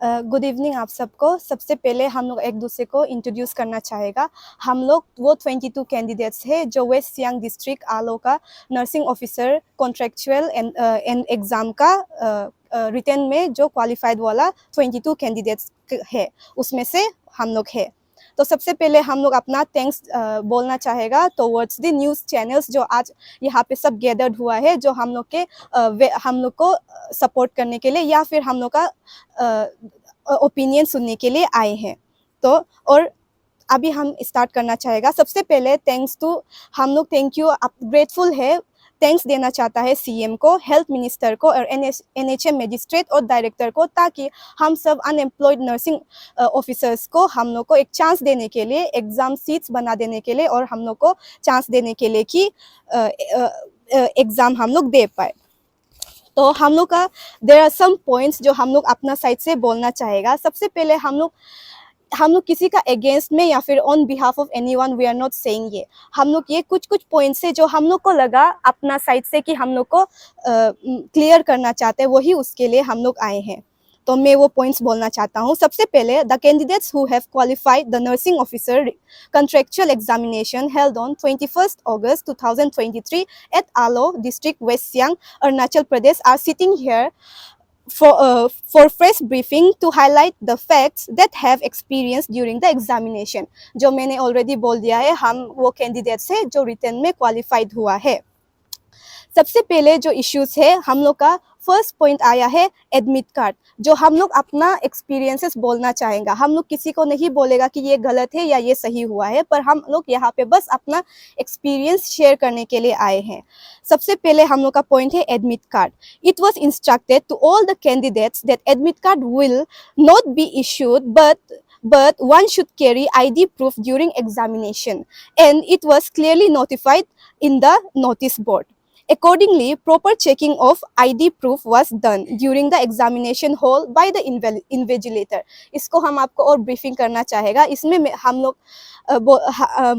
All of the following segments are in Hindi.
गुड इवनिंग आप सबको। सबसे पहले हम लोग एक दूसरे को इंट्रोड्यूस करना चाहेगा। हम लोग वो 22 कैंडिडेट्स हैं जो वेस्ट सियांग डिस्ट्रिक्ट आलो का nursing officer contractual and exam का रिटर्न में जो क्वालिफाइड वाला 22 कैंडिडेट्स है, उसमें से हम लोग है। तो सबसे पहले हम लोग अपना थैंक्स बोलना चाहेगा टुवर्ड्स द न्यूज़ चैनल्स जो आज यहाँ पे सब गैदर्ड हुआ है, जो हम लोग के हम लोग को सपोर्ट करने के लिए या फिर हम लोग का ओपिनियन सुनने के लिए आए हैं। तो और अभी हम स्टार्ट करना चाहेगा। सबसे पहले थैंक्स टू हम लोग थैंक यू ग्रेटफुल है, थैंक्स देना चाहता है सीएम को, हेल्थ मिनिस्टर को और एनएचएम मजिस्ट्रेट और डायरेक्टर को, ताकि हम सब अनएम्प्लॉयड नर्सिंग ऑफिसर्स को हम लोग को एक चांस देने के लिए, एग्ज़ाम सीट्स बना देने के लिए और हम लोग को चांस देने के लिए कि एग्ज़ाम हम लोग दे पाए। तो हम लोग का देयर आर सम पॉइंट्स जो हम लोग अपना साइड से बोलना चाहेगा। सबसे पहले हम लोग किसी का अगेंस्ट में या फिर on behalf of anyone we are not saying ये। हम लोग ये कुछ पॉइंट्स है जो हम लोग को लगा अपना साइड से कि हम लोग को क्लियर करना चाहते हैं, वही उसके लिए हम लोग आए हैं। तो मैं वो पॉइंट्स बोलना चाहता हूँ। सबसे पहले the candidates who have qualified the nursing officer contractual examination held on 21st August 2023 at Alo district, West Siang, Arunachal Pradesh are sitting here for fresh briefing to highlight the facts that have experienced during the examination। जो मैंने ऑलरेडी बोल दिया है, हम वो कैंडिडेट्स है जो रिटर्न में क्वालिफाइड हुआ है। सबसे पहले जो इश्यूज है, हम लोग का फर्स्ट पॉइंट आया है एडमिट कार्ड, जो हम लोग अपना एक्सपीरियंसेस बोलना चाहेंगे। हम लोग किसी को नहीं बोलेगा कि ये गलत है या ये सही हुआ है, पर हम लोग यहाँ पे बस अपना एक्सपीरियंस शेयर करने के लिए आए हैं। सबसे पहले हम लोग का पॉइंट है admit card. It was instructed to all the candidates that admit card will not be issued but one should carry ID proof during examination, and it was clearly notified in the notice board. Accordingly, proper checking of ID proof was done during the examination hall by the invigilator। इसको हम आपको और ब्रीफिंग करना चाहेगा। इसमें हम लोग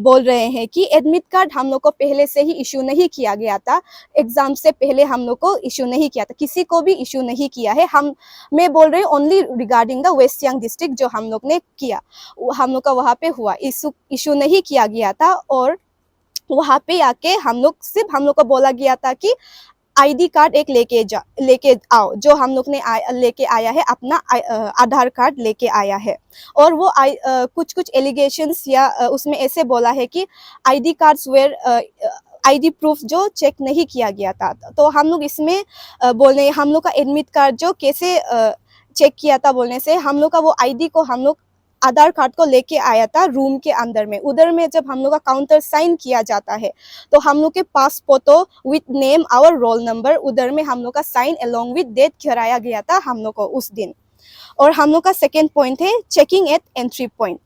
बोल रहे हैं कि एडमिट कार्ड हम लोग को पहले से ही इशू नहीं किया गया था, एग्जाम से पहले हम लोग को इशू नहीं किया था, किसी को भी इशू नहीं किया है। मैं बोल रही हूँ only regarding the West Siang district, जो हम लोग ने किया, हम लोग का वहाँ पे हुआ, इशू नहीं किया गया था। और वहाँ पे आके हम लोग को बोला गया था कि आईडी कार्ड एक लेके आओ, जो हम लोग ने लेके आया है, अपना आधार कार्ड लेके आया है। और वो कुछ एलिगेशंस या उसमें ऐसे बोला है कि ID cards were ID proof जो चेक नहीं किया गया था। तो हम लोग इसमें बोलने, हम लोग का एडमिट कार्ड जो कैसे चेक किया था बोलने से, हम लोग का वो आईडी को हम लोग आधार कार्ड को लेके आया था रूम के अंदर में। उधर में जब हम लोग का काउंटर साइन किया जाता है, तो हम लोग के पास फोटो विथ नेम और रोल नंबर, उधर में हम लोग का साइन अलोंग विथ डेट कराया गया था हम लोग को उस दिन। और हम लोग का सेकेंड पॉइंट है checking eight entry point.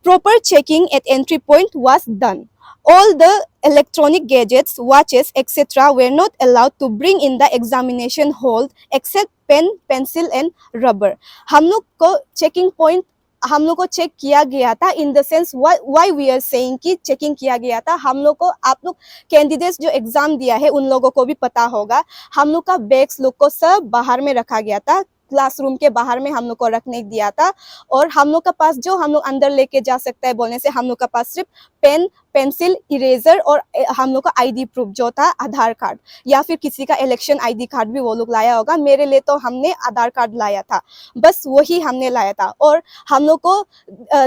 Proper checking eight entry point was done. All the electronic gadgets, watches, etc. were not allowed to bring in the examination hall except pen, pencil and rubber। हम लोग को चेकिंग पॉइंट हम लोग को चेक किया गया था, in the sense why we are saying कि चेकिंग किया गया था। हम लोग को, आप लोग कैंडिडेट्स जो एग्जाम दिया है उन लोगों को भी पता होगा, हम लोग का बैग्स लोग को सब बाहर में रखा गया था, क्लासरूम के बाहर में हम लोग को रखने दिया था। और हम लोग का पास जो हम लोग अंदर लेके जा सकता है बोलने से, हम लोग का पास सिर्फ पेन, पेंसिल, इरेजर और हम लोग का आईडी प्रूफ जो था आधार कार्ड, या फिर किसी का इलेक्शन आईडी कार्ड भी वो लोग लाया होगा। मेरे लिए तो हमने आधार कार्ड लाया था, बस वही हमने लाया था। और हम लोग को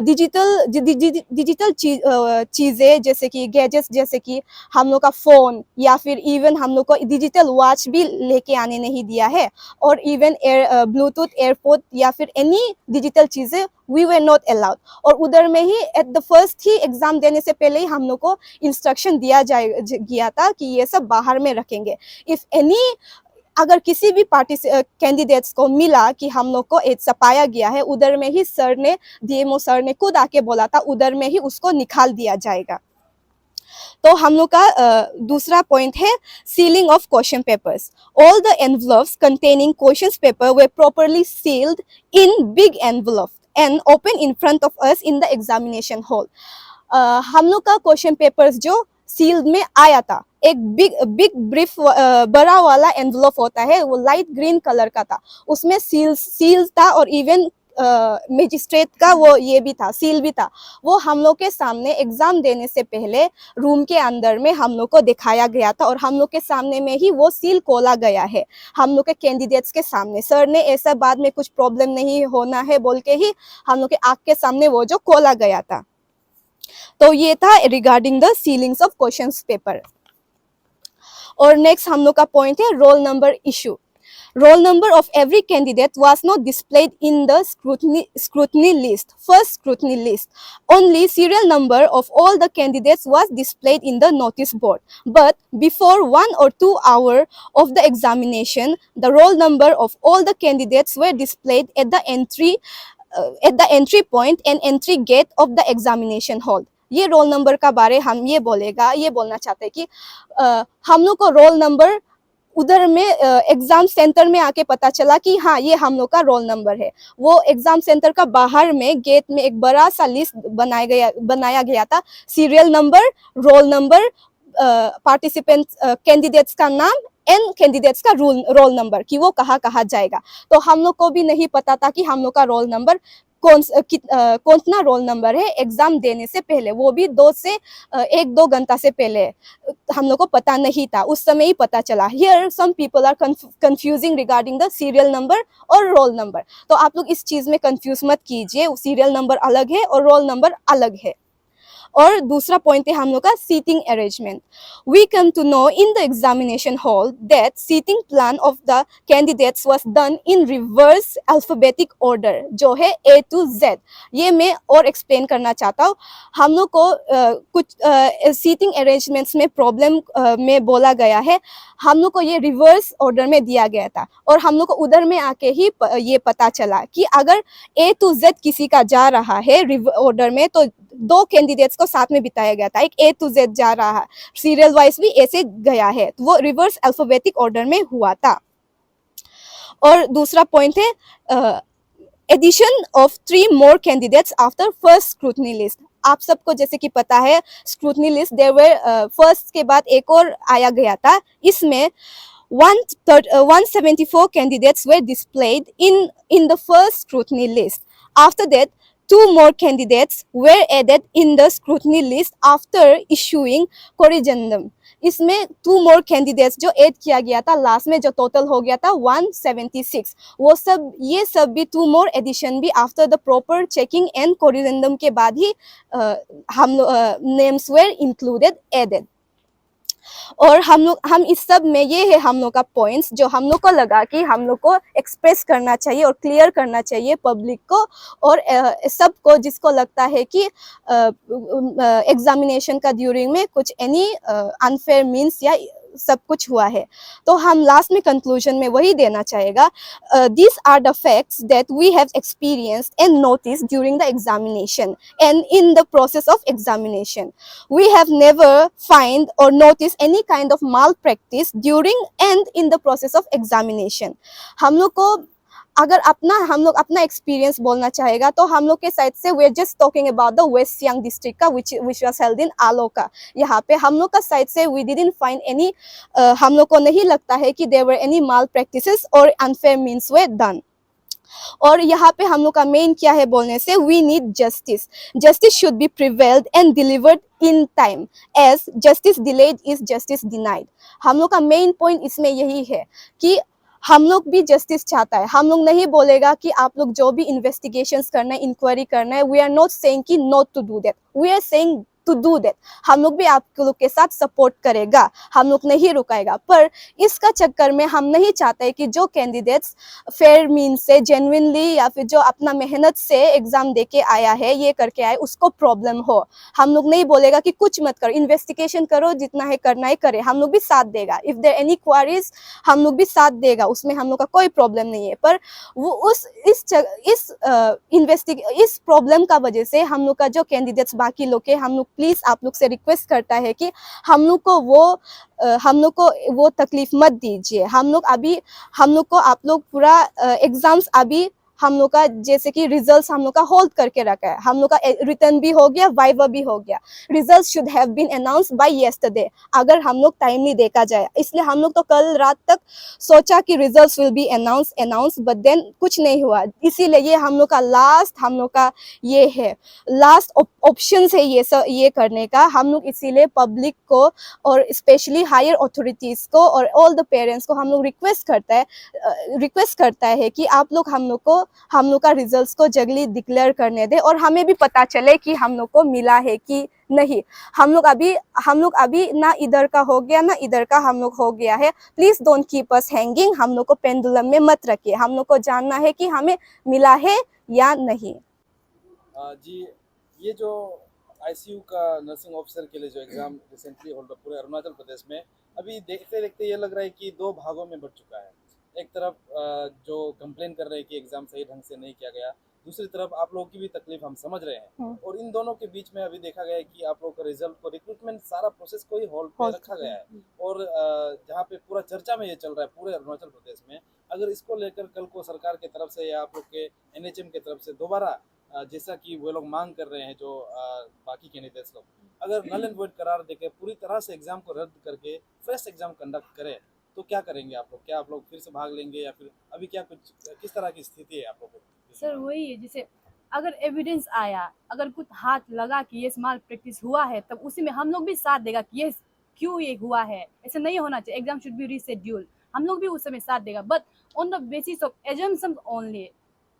डिजिटल चीज़ें जैसे कि गैजेट्स, जैसे कि हम लोग का फ़ोन या फिर इवन हम लोग को डिजिटल वॉच भी लेके आने नहीं दिया है। और इवन ब्लूटूथ, एयरपोर्ट या फिर एनी डिजिटल चीज़ें वी वर नॉट अलाउड। और उधर में ही एट द फर्स्ट ही एग्जाम देने से पहले ही हम लोग को इंस्ट्रक्शन दिया गया था कि ये सब बाहर में रखेंगे। इफ एनी, अगर किसी भी पार्टी से कैंडिडेट्स को मिला कि हम लोग को एक छपाया गया है, उधर में ही सर ने, डीएमओ सर ने खुद आके बोला था, उधर में ही उसको निकाल दिया जाएगा। तो हम लोग का दूसरा पॉइंट है sealing of question papers. All the envelopes containing question paper were properly sealed in big envelope and open in front of us in the examination hall. हम लोग का क्वेश्चन पेपर्स जो सील्ड में आया था, एक बिग ब्रीफ बड़ा वाला एनवलप होता है, वो लाइट ग्रीन कलर का था, उसमें सील था और इवन मजिस्ट्रेट का वो ये भी था, सील भी था, वो हम लोग के सामने एग्ज़ाम देने से पहले रूम के अंदर में हम लोग को दिखाया गया था और हम लोग के सामने में ही वो सील खोला गया है हम लोग के कैंडिडेट्स के सामने। सर ने ऐसा बाद में कुछ प्रॉब्लम नहीं होना है बोल के ही हम लोग के आँख के सामने वो जो खोला गया था। तो ये था regarding the ceilings of questions paper. और नेक्स्ट हम लोग का पॉइंट है roll number issue. Roll number of every candidate was not displayed in the scrutiny list, first scrutiny list. Only serial number of all the candidates was displayed in the notice board. But before 1 or 2 hours of the examination, the roll number of all the candidates were displayed at the entry point and entry gate of the examination hall. ये रोल नंबर का बारे हम ये बोलना चाहते हैं कि हम लोग को रोल नंबर उधर में एग्जाम सेंटर में आके पता चला कि हाँ ये हम लोग का रोल नंबर है। वो एग्जाम सेंटर का बाहर में गेट में एक बड़ा सा लिस्ट बनाया गया था, serial number, roll number, participant candidates का नाम एंड कैंडिडेट्स का रोल नंबर कि वो कहाँ जाएगा। तो हम लोग को भी नहीं पता था कि हम लोग का रोल नंबर कौन रोल नंबर है एग्जाम देने से पहले, वो भी 2 से 1-2 घंटा से पहले हम लोग को पता नहीं था, उस समय ही पता चला। Here some people are confusing regarding the serial number और रोल नंबर। तो आप लोग इस चीज में कंफ्यूज मत कीजिए, सीरियल नंबर अलग है और रोल नंबर अलग है। और दूसरा पॉइंट है हम लोग का seating arrangement. We come to know in the examination hall that seating plan of the candidates was done in reverse alphabetic order, जो है A to Z। ये मैं और एक्सप्लेन करना चाहता हूँ। हम लोग को कुछ सीटिंग अरेंजमेंट्स में प्रॉब्लम में बोला गया है, हम लोग को ये रिवर्स ऑर्डर में दिया गया था और हम लोग को उधर में आके ही ये पता चला कि अगर A to Z किसी का जा रहा है ऑर्डर में तो 2 कैंडिडेट्स को साथ में बिताया गया था, एक A to Z जा रहा है, सीरियल वाइज भी ऐसे गया है, तो वो रिवर्स अल्फाबेटिक ऑर्डर में हुआ था। और दूसरा पॉइंट है addition of 3 more candidates after first scrutiny list. आप सबको जैसे कि पता है scrutiny list there were first के बाद एक और आया गया था, इसमें 174 candidates were displayed in the first scrutiny list. After that, 2 more candidates were added in the scrutiny list after issuing corrigendum. इसमें 2 more candidates जो ऐड किया गया था लास्ट में, जो टोटल हो गया था 176, वो सब ये सब भी 2 more एडिशन भी after the proper checking and corrigendum के बाद ही हम नेम्स वेर इंक्लूडेड एडेड। और हम इस सब में ये है हम लोग का पॉइंट्स जो हम लोग को लगा कि हम लोग को एक्सप्रेस करना चाहिए और क्लियर करना चाहिए पब्लिक को और सबको जिसको लगता है कि एग्जामिनेशन का ड्यूरिंग में कुछ एनी अनफेयर मीन्स या सब कुछ हुआ है। तो हम लास्ट में कंक्लूजन में वही देना चाहेगा, these are the facts that we have experienced and noticed during the examination and in the process of examination. We have never find or noticed any kind of malpractice during and in the process of examination. हम लोग को अगर हम लोग अपना एक्सपीरियंस बोलना चाहेगा तो हम लोग के साइड से we are just talking about the West Siang district का which was held in Aloka. यहाँ पे हम लोग का साइड से वी डिडंट फाइंड एनी, हम लोग को नहीं लगता है कि there were any malpractices और अनफेयर मीन्स वे डन। और यहाँ पे हम लोग का मेन क्या है बोलने से, we need justice. Justice should be prevailed and delivered in time, as justice delayed is justice denied. हम लोग का मेन पॉइंट इसमें यही है कि हम लोग भी जस्टिस चाहता है। हम लोग नहीं बोलेगा कि आप लोग जो भी इन्वेस्टिगेशंस करना है, इंक्वायरी करना है, वी आर नॉट सेइंग कि not to do that, we are saying to do that. हम लोग भी आप लोग के साथ सपोर्ट करेगा, हम लोग नहीं रुकाएगा। पर इसका चक्कर में हम नहीं चाहते कि जो कैंडिडेट्स फेयर मीन्स से जेन्युइनली या फिर जो अपना मेहनत से एग्जाम दे के आया है, ये करके आए, उसको प्रॉब्लम हो। हम लोग नहीं बोलेगा कि कुछ मत करो, इन्वेस्टिगेशन करो, जितना है करना है करे, हम लोग भी साथ देगा। इफ देयर एनी क्वारीज हम लोग भी साथ देगा, उसमें हम लोग का कोई प्रॉब्लम नहीं है। पर वो इस प्रॉब्लम का वजह से हम लोग का जो कैंडिडेट्स बाकी लोग के, हम लोग प्लीज आप लोग से रिक्वेस्ट करता है कि हम लोग को वो तकलीफ मत दीजिए। हम लोग को आप लोग पूरा एग्जाम्स अभी हम लोग का जैसे कि रिजल्ट्स हम लोग का होल्ड करके रखा है, हम लोग का रिटर्न भी हो गया, वाइवा भी हो गया। Result should have been announce by yesterday, अगर हम लोग टाइमली देखा जाए। इसलिए हम लोग तो कल रात तक सोचा कि results will be announce, but then कुछ नहीं हुआ। इसीलिए ये हम लोग का हम लोग का ये है लास्ट ऑप्शन है ये सब ये करने का। हम लोग इसीलिए पब्लिक को और स्पेशली हायर अथॉरिटीज को और ऑल द पेरेंट्स को हम लोग रिक्वेस्ट करता है कि आप लोग हम लोग का रिजल्ट्स को जल्दी डिक्लेयर करने दे और हमें भी पता चले कि हम लोग को मिला है कि नहीं। हम लोग अभी ना इधर का हो गया ना इधर का हम लोग हो गया है। Please don't keep us hanging, हम लोग को पेंडुलम में मत रखिए। हम लोग को जानना है कि हमें मिला है या नहीं। जी, ये जो आईसीयू का नर्सिंग ऑफिसर के लिए जो एग्ज़ाम रिसेंटली होल्ड पूरे अरुणाचल प्रदेश में, अभी देखते देखते ये लग रहा है कि दो भागों में बट चुका है। एक तरफ जो कंप्लेन कर रहे हैं कि एग्ज़ाम सही ढंग से नहीं किया गया, दूसरी तरफ आप लोगों की भी तकलीफ हम समझ रहे हैं। और इन दोनों के बीच में अभी देखा गया है कि आप लोगों का रिजल्ट को रिक्रूटमेंट सारा प्रोसेस को ही होल्ड पे रखा गया है। और जहाँ पे पूरा चर्चा में ये चल रहा है पूरे अरुणाचल प्रदेश में, अगर इसको लेकर कल को सरकार की तरफ से या आप लोग के एनएचएम की तरफ से दोबारा जैसा कि वो लोग मांग कर रहे हैं जो बाकी कैंडिडेट्स लोग, अगर नल एंड वॉइड करार देके पूरी तरह से एग्जाम को रद्द करके फ्रेश एग्जाम कंडक्ट करें, तो क्या करेंगे आप लोग? क्या आप लोग फिर से भाग लेंगे या फिर अभी क्या कुछ किस तरह की स्थिति है आप लोगों की? सर वही है, जैसे अगर एविडेंस आया, अगर कुछ हाथ लगा कि ये माल प्रैक्टिस हुआ है, तब उसी में हम लोग भी साथ देगा कि ये क्यों ये हुआ है, ऐसा नहीं होना चाहिए, एग्जाम शुड बी रीशेड्यूल, हम लोग भी उस समय साथ देगा। But on the basis of assumption only,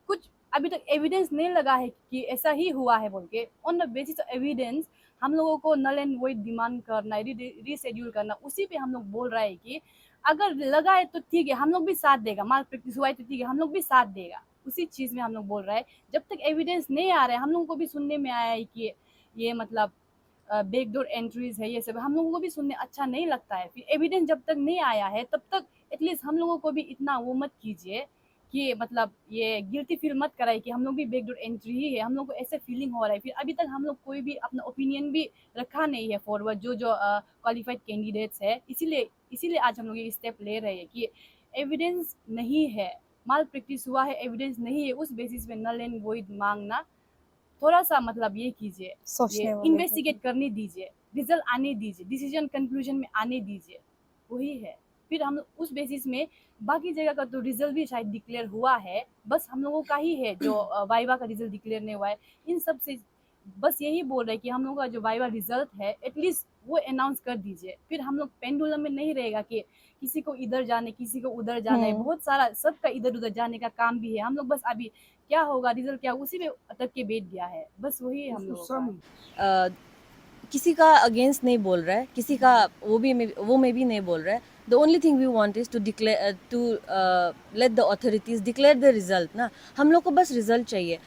कुछ अभी तक एविडेंस नहीं लगा है कि ऐसा ही हुआ है बोल के, on the basis of evidence हम लोगों को नल एंड वॉइड डिमांड करना है, रीशेड्यूल करना, उसी पे हम लोग बोल रहे हैं कि अगर लगा है तो ठीक है, हम लोग भी साथ देगा, माल प्रैक्टिस हुआ है तो ठीक है, हम लोग भी साथ देगा, उसी चीज़ में हम लोग बोल रहे हैं। जब तक एविडेंस नहीं आ रहा है, हम लोगों को भी सुनने में आया है कि ये मतलब बैकडोर एंट्रीज है, ये सब हम लोगों को भी सुनने अच्छा नहीं लगता है। फिर एविडेंस जब तक नहीं आया है तब तक एटलीस्ट हम लोगों को भी इतना वो मत कीजिए कि मतलब ये गिल्टी फील मत कराए कि हम लोग भी बैकडोर एंट्री ही है, हम लोग को ऐसे फीलिंग हो रहा है। फिर अभी तक हम लोग कोई भी अपना ओपिनियन भी रखा नहीं है फॉरवर्ड, जो क्वालिफाइड कैंडिडेट्स है। इसीलिए आज हम लोग ये स्टेप ले रहे हैं कि एविडेंस नहीं है, माल प्रैक्टिस हुआ है, एविडेंस नहीं है, उस बेसिस पे नल एंड वॉइड मांगना थोड़ा सा मतलब ये कीजिए, ये इन्वेस्टिगेट करने दीजिए, रिजल्ट आने दीजिए, डिसीजन कंक्लूजन में आने दीजिए, वही है। फिर हम उस बेसिस में बाकी जगह का तो रिजल्ट भी शायद डिक्लेयर हुआ है, बस हम लोगों का ही है जो वाइवा का रिजल्ट डिक्लेयर नहीं हुआ है। इन सब से बस यही बोल रहे हैं कि हम लोगों का जो वाइवा रिजल्ट है एटलीस्ट वो अनाउंस कर दीजिए, फिर हम लोग पेंडुलम में नहीं रहेगा कि किसी को इधर जाने किसी को उधर जाना है, बहुत सारा सबका इधर उधर जाने का काम भी है। हम लोग बस अभी क्या होगा रिजल्ट क्या उसी में अटक के बैठ गया है, बस वही है हम लोगों का। किसी का अगेंस्ट नहीं बोल रहा है, किसी का वो में भी नहीं बोल रहा है। The only thing we want is to declare to let the authorities declare the result ना। हम लोग को बस रिजल्ट चाहिए।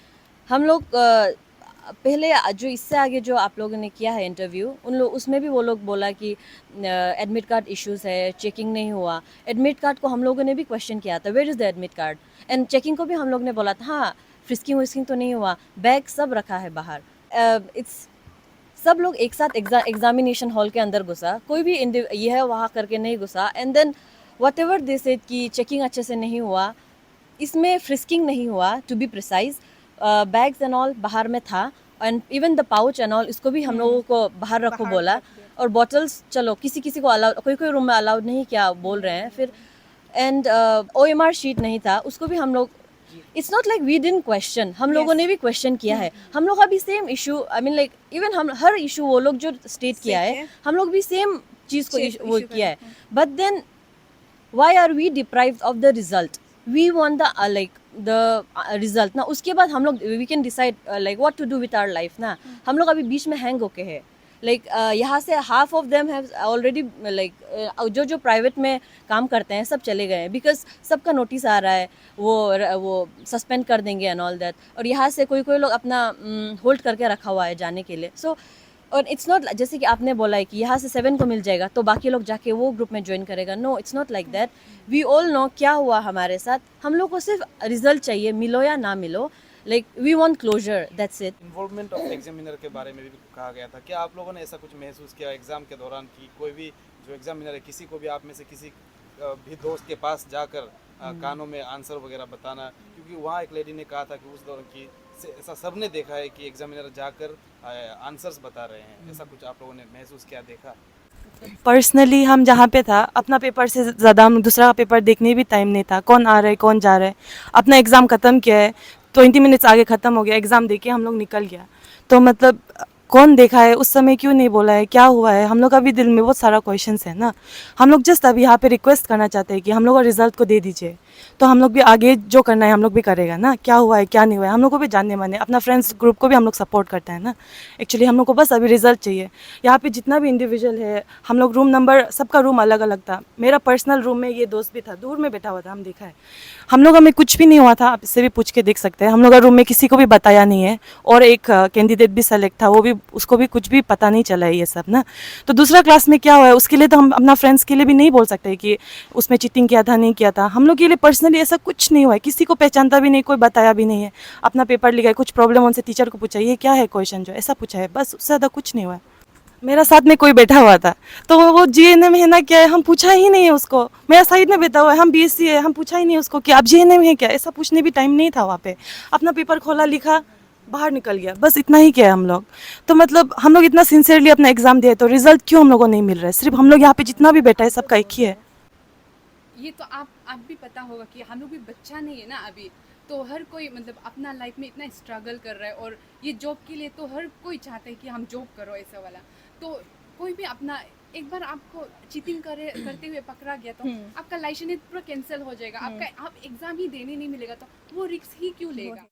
हम लोग पहले जो इससे आगे जो आप लोगों ने किया है इंटरव्यू, उसमें भी वो लोग बोला कि एडमिट कार्ड इश्यूज है, चेकिंग नहीं हुआ। एडमिट कार्ड को हम लोगों ने भी क्वेश्चन किया था, where is the admit card, and checking को भी हम लोग ने बोला था हाँ फ्रिस्किंग विस्किंग तो नहीं हुआ, बैग सब रखा है बाहर। इट्स सब लोग एक साथ एग्जामिनेशन हॉल के अंदर घुसा, कोई भी यह वहाँ करके नहीं घुसा। And then whatever they said कि चेकिंग अच्छे से नहीं हुआ, इसमें फ्रिस्किंग नहीं हुआ to be precise. Bags and all बाहर में था, and even the pouch and all इसको भी हम लोगों को बाहर रखो बोला। और बॉटल्स चलो किसी को अलाउड, कोई रूम में अलाउड नहीं क्या बोल रहे हैं फिर। एंड OMR शीट नहीं था, उसको भी हम लोग, it's not like we didn't question, हम लोगों ने भी क्वेश्चन किया है। हम लोग का भी same issue, I mean like even हम हर इशू वो लोग जो स्टेट किया है हम लोग भी सेम चीज़ को वो किया है। But then why are we deprived of the result? We want the like the result ना, उसके बाद हम लोग we can decide like what to do with our life ना। हम लोग अभी बीच में हैंग होके है। लाइक यहाँ से half of them have already like जो प्राइवेट में काम करते हैं सब चले गए हैं, बिकॉज सबका नोटिस आ रहा है वो सस्पेंड कर देंगे एंड ऑल दैट। और यहाँ से कोई लोग अपना होल्ड करके रखा हुआ है जाने के लिए। सो और इट्स नॉट जैसे कि आपने बोला है कि यहाँ से 7 को मिल जाएगा तो बाकी लोग जाके वो ग्रुप में ज्वाइन करेगा। No, it's not like that. We all know क्या हुआ हमारे साथ। हम लोग को सिर्फ रिजल्ट चाहिए, मिलो या ना मिलो, like we want closure, that's it. Involvement of examiner के बारे में भी कहा गया था, क्या आप लोगों ने ऐसा कुछ महसूस किया एग्ज़ाम के दौरान कि कोई भी जो एग्जामिनर है किसी को भी आप में से किसी भी दोस्त के पास जाकर कानों में आंसर वगैरह बताना, क्योंकि वहाँ एक लेडी ने कहा था कि उस दौरान की ऐसा सबने देखा है कि एग्जामिनर जाकर आंसर्स बता रहे हैं, ऐसा कुछ आप लोगों ने महसूस किया, देखा? पर्सनली हम जहाँ पे था अपना पेपर से ज़्यादा हम दूसरा का पेपर देखने भी टाइम नहीं था, कौन आ रहा है कौन जा रहा है। अपना एग्ज़ाम ख़त्म किया है, 20 मिनट्स आगे ख़त्म हो गया, एग्ज़ाम दे के हम लोग निकल गया। तो मतलब कौन देखा है उस समय, क्यों नहीं बोला है, क्या हुआ है, हम लोग का भी दिल में बहुत सारा क्वेश्चंस है ना। हम लोग जस्ट अभी यहाँ पे रिक्वेस्ट करना चाहते हैं कि हम लोग का रिजल्ट को दे दीजिए, तो हम लोग भी आगे जो करना है हम लोग भी करेगा ना। क्या हुआ है क्या नहीं हुआ है हम लोग को भी जानने माने, अपना फ्रेंड्स ग्रुप को भी हम लोग सपोर्ट करते हैं ना। एक्चुअली हम लोग को बस अभी रिजल्ट चाहिए। यहाँ पे जितना भी इंडिविजुअल है, हम लोग रूम नंबर, सबका रूम अलग अलग था। मेरा पर्सनल रूम में ये दोस्त भी था, दूर में बैठा हुआ था, हम देखा है। हम लोग हमें कुछ भी नहीं हुआ था, आप इससे भी पूछ के देख सकते हैं। हम लोग का रूम में किसी को भी बताया नहीं है, और एक कैंडिडेट भी सेलेक्ट था, वो भी, उसको भी कुछ भी पता नहीं चला है ये सब ना। तो दूसरा क्लास में क्या हुआ है उसके लिए तो हम अपना फ्रेंड्स के लिए भी नहीं बोल सकते कि उसमें चीटिंग किया था नहीं किया था। हम लोग के लिए पर्सनली ऐसा कुछ नहीं हुआ है, किसी को पहचानता भी नहीं, कोई बताया भी नहीं है। अपना पेपर लिखा है, कुछ प्रॉब्लम उनसे टीचर को पूछा ये क्या है क्वेश्चन जो ऐसा पूछा है, बस उससे ज़्यादा कुछ नहीं हुआ है। मेरा साथ में कोई बैठा हुआ था, तो वो जीएनएम है ना क्या है, हम पूछा ही नहीं है उसको। मेरा साइड में बैठा हुआ है, हम बीएससी है, हम पूछा ही नहीं उसको कि आप जीएनएम है क्या, ऐसा पूछने भी टाइम नहीं था वहाँ पे। अपना पेपर खोला, लिखा, बाहर निकल गया, बस इतना ही किया हम लोग। तो मतलब हम लोग इतना सिंसियरली अपना एग्जाम दिए, तो रिजल्ट क्यों हम लोगों को नहीं मिल रहा है? सिर्फ हम लोग यहाँ पे जितना भी बैठा है सबका एक ही है। ये तो आप भी पता होगा कि हम लोग भी बच्चा नहीं है ना अभी, तो हर कोई मतलब अपना लाइफ में इतना स्ट्रगल कर रहा है, और ये जॉब के लिए तो हर कोई चाहता है कि हम जॉब करो ऐसा वाला। तो कोई भी अपना, एक बार आपको चीटिंग करते हुए पकड़ा गया तो आपका लाइसेंस पूरा कैंसिल हो जाएगा, आपका आप एग्जाम ही देने नहीं मिलेगा, तो वो रिस्क ही क्यों लेगा?